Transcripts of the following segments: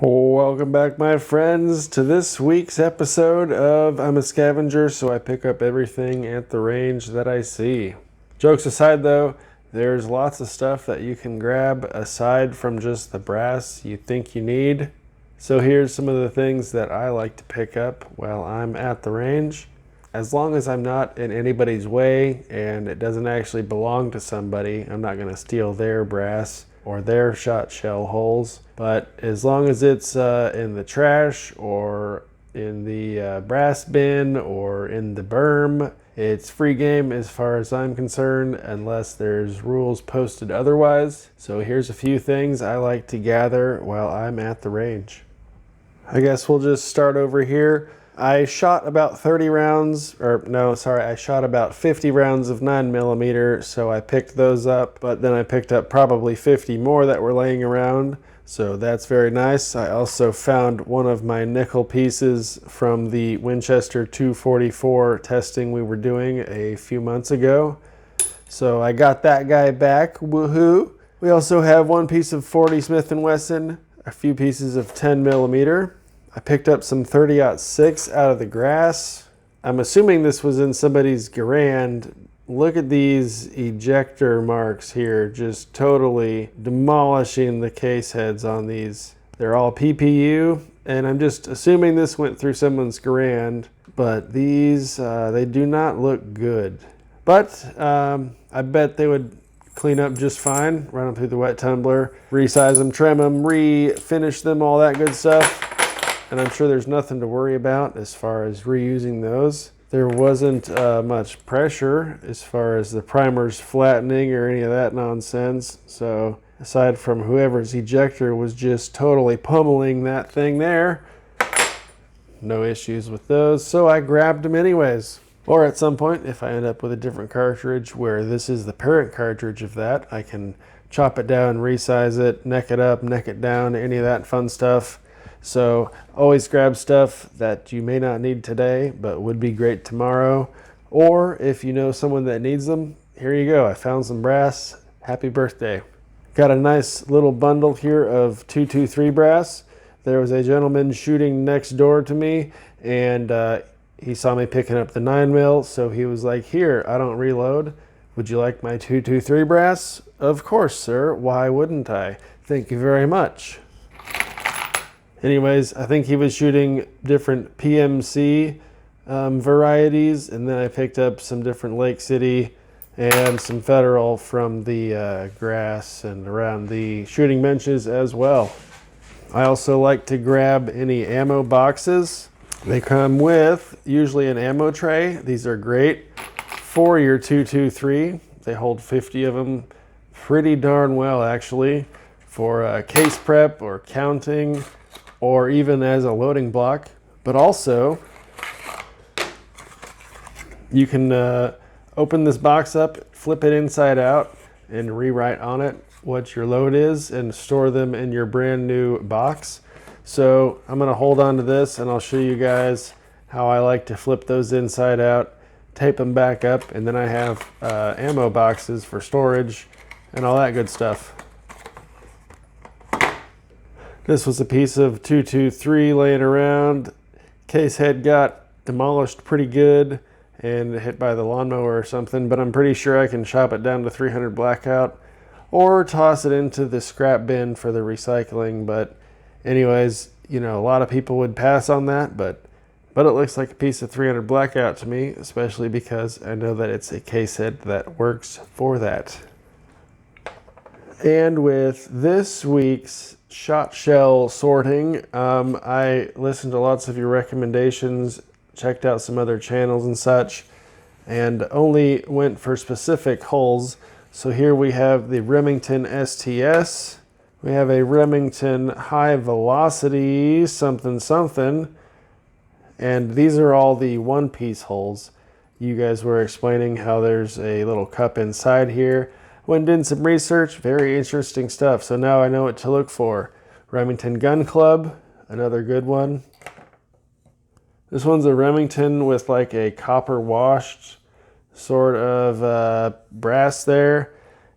Welcome back, my friends, to this week's episode of I'm a Scavenger, so I pick up everything at the range that I see. Jokes aside, though, there's lots of stuff that you can grab aside from just the brass you think you need. So here's some of the things that I like to pick up while I'm at the range. As long as I'm not in anybody's way and it doesn't actually belong to somebody, I'm not going to steal their brass or their shot shell holes. But as long as it's in the trash or in the brass bin or in the berm, it's free game as far as I'm concerned, unless there's rules posted otherwise. So here's a few things I like to gather while I'm at the range. I guess we'll just start over here. I shot about 30 rounds, I shot about 50 rounds of 9mm, so I picked those up, but then I picked up probably 50 more that were laying around, so that's very nice. I also found one of my nickel pieces from the Winchester 244 testing we were doing a few months ago, so I got that guy back, woohoo! We also have one piece of 40 Smith & Wesson, a few pieces of 10mm. I picked up some 30-06 out of the grass. I'm assuming this was in somebody's Garand. Look at these ejector marks here, just totally demolishing the case heads on these. They're all PPU, and I'm just assuming this went through someone's Garand, but these, they do not look good. But I bet they would clean up just fine, run them through the wet tumbler, resize them, trim them, refinish them, all that good stuff. And I'm sure there's nothing to worry about as far as reusing those. There wasn't much pressure as far as the primers flattening or any of that nonsense. So aside from whoever's ejector was just totally pummeling that thing there, no issues with those. So I grabbed them anyways. Or at some point, if I end up with a different cartridge where this is the parent cartridge of that, I can chop it down, resize it, neck it up, neck it down, any of that fun stuff. So always grab stuff that you may not need today, but would be great tomorrow. Or if you know someone that needs them, here you go. I found some brass. Happy birthday. Got a nice little bundle here of 223 brass. There was a gentleman shooting next door to me, and he saw me picking up the 9mm, so he was like, "Here, I don't reload. Would you like my 223 brass?" Of course, sir. Why wouldn't I? Thank you very much. Anyways, I think he was shooting different PMC varieties, and then I picked up some different Lake City and some Federal from the grass and around the shooting benches as well. I also like to grab any ammo boxes. They come with usually an ammo tray. These are great for your 223. They hold 50 of them pretty darn well, actually, for case prep or counting, or even as a loading block. But also, you can open this box up, flip it inside out, and rewrite on it what your load is and store them in your brand new box. So I'm gonna hold on to this and I'll show you guys how I like to flip those inside out, tape them back up, and then I have ammo boxes for storage and all that good stuff. This was a piece of 223 laying around. Case head got demolished pretty good and hit by the lawnmower or something, but I'm pretty sure I can chop it down to 300 blackout or toss it into the scrap bin for the recycling. But anyways, you know, a lot of people would pass on that, but it looks like a piece of 300 blackout to me, especially because I know that it's a case head that works for that. And with this week's shot shell sorting, I listened to lots of your recommendations, checked out some other channels and such, and only went for specific holes. So here we have the Remington STS. We have a Remington high velocity something something, and these are all the one-piece holes. You guys were explaining how there's a little cup inside here. Went and did some research, very interesting stuff. So now I know what to look for. Remington Gun Club, another good one. This one's a Remington with like a copper washed sort of brass there.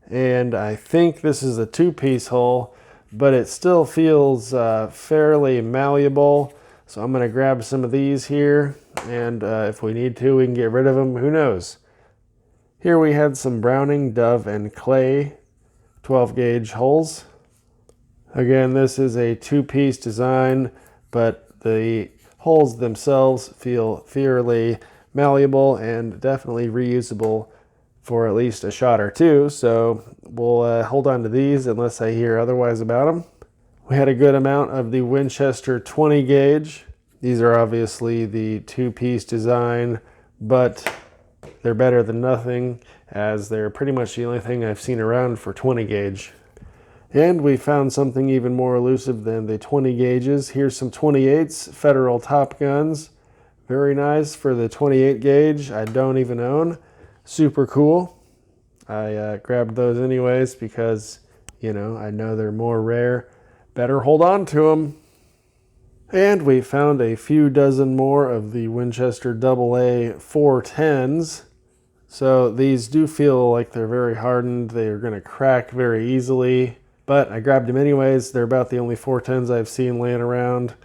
And I think this is a two-piece hole, but it still feels fairly malleable. So I'm going to grab some of these here, and if we need to, we can get rid of them. Who knows? Here we had some Browning, Dove, and Clay 12 gauge holes. Again, this is a two-piece design, but the holes themselves feel fairly malleable and definitely reusable for at least a shot or two. So we'll hold on to these unless I hear otherwise about them. We had a good amount of the Winchester 20 gauge. These are obviously the two-piece design, but they're better than nothing, as they're pretty much the only thing I've seen around for 20 gauge. And we found something even more elusive than the 20 gauges. Here's some 28s, Federal Top Guns. Very nice for the 28 gauge. I don't even own. Super cool. I grabbed those anyways because, you know, I know they're more rare. Better hold on to them. And we found a few dozen more of the Winchester AA 410s. So these do feel like they're very hardened. They are going to crack very easily. But I grabbed them anyways. They're about the only 410s I've seen laying around.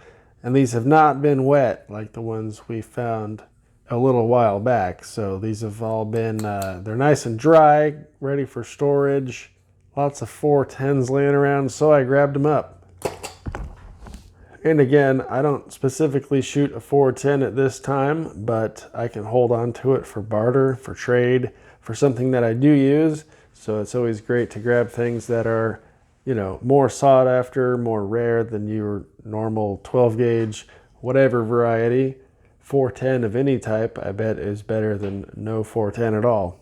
And these have not been wet like the ones we found a little while back. So these have all been, they're nice and dry, ready for storage. Lots of 410s laying around, so I grabbed them up. And again, I don't specifically shoot a 410 at this time, but I can hold on to it for barter, for trade, for something that I do use. So it's always great to grab things that are, you know, more sought after, more rare than your normal 12 gauge, whatever variety. 410 of any type, I bet, is better than no 410 at all.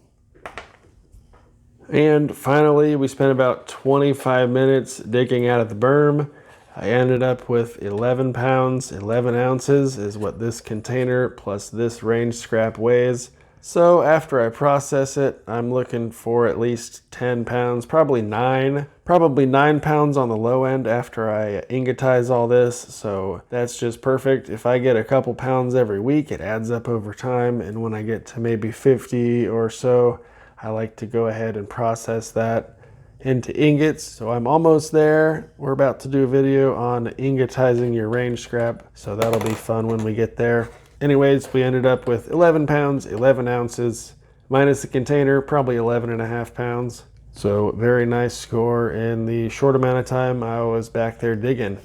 And finally, we spent about 25 minutes digging out of the berm. I ended up with 11 pounds, 11 ounces is what this container plus this range scrap weighs. So after I process it, I'm looking for at least 10 pounds, probably 9 pounds on the low end after I ingotize all this. So that's just perfect. If I get a couple pounds every week, it adds up over time. And when I get to maybe 50 or so, I like to go ahead and process that into ingots. So I'm almost there. We're about to do a video on ingotizing your range scrap. So that'll be fun when we get there. Anyways, we ended up with 11 pounds, 11 ounces, minus the container, probably 11.5 pounds. So very nice score in the short amount of time I was back there digging.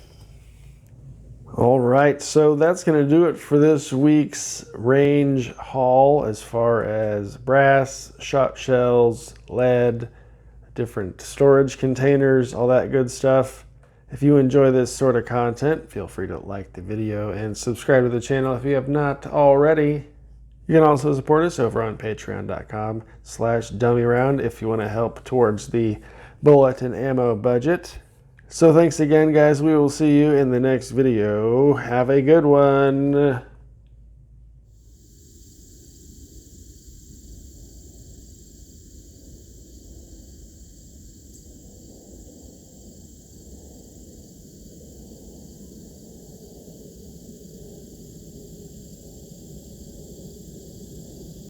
All right, so that's gonna do it for this week's range haul as far as brass, shot shells, lead, different storage containers, all that good stuff. If you enjoy this sort of content, feel free to like the video and subscribe to the channel if you have not already. You can also support us over on patreon.com/dummyround if you want to help towards the bullet and ammo budget. So thanks again, guys. We will see you in the next video. Have a good one.